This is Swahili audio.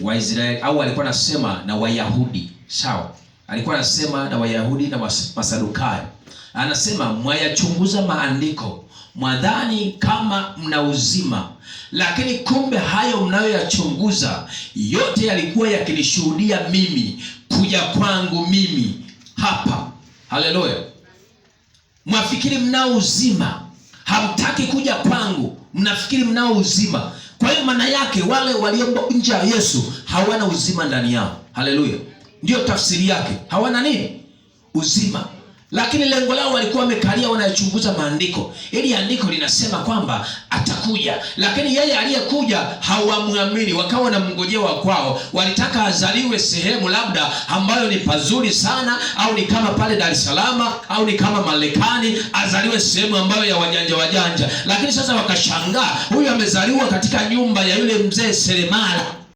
Waisraeli, au alikuwa anasema na Wayahudi, sawa? Alikuwa anasema na Wayahudi na Masadukayo. Anasema mwayachunguza maandiko, mwadhani kama mna uzima, lakini kumbe hayo mnayoyachunguza yote yalikuwa yakinishuhudia mimi, kuja kwangu mimi hapa. Haleluya. Mwafikiri mnao uzima, hamtaki kuja kwangu, mnafikiri mnao uzima. Kwa hiyo maana yake wale walio nje ya Yesu hawana uzima ndani yao. Haleluya. Ndio tafsiri yake, hawana nini? Uzima. Lakini lengo lao walikuwa wamekalia wanayachunguza maandiko. Ili andiko linasema kwamba atakuja, lakini yeye aliyekuja hawamwamini, wakawa wanamngojea wa kwao. Walitaka azaliwe sehemu labda ambayo ni pazuri sana, au ni kama pale Dar es Salaam, au ni kama Marekani, azaliwe sehemu ambayo ya wajanja. Lakini sasa wakashangaa, huyu amezaliwa katika nyumba ya yule mzee seremala.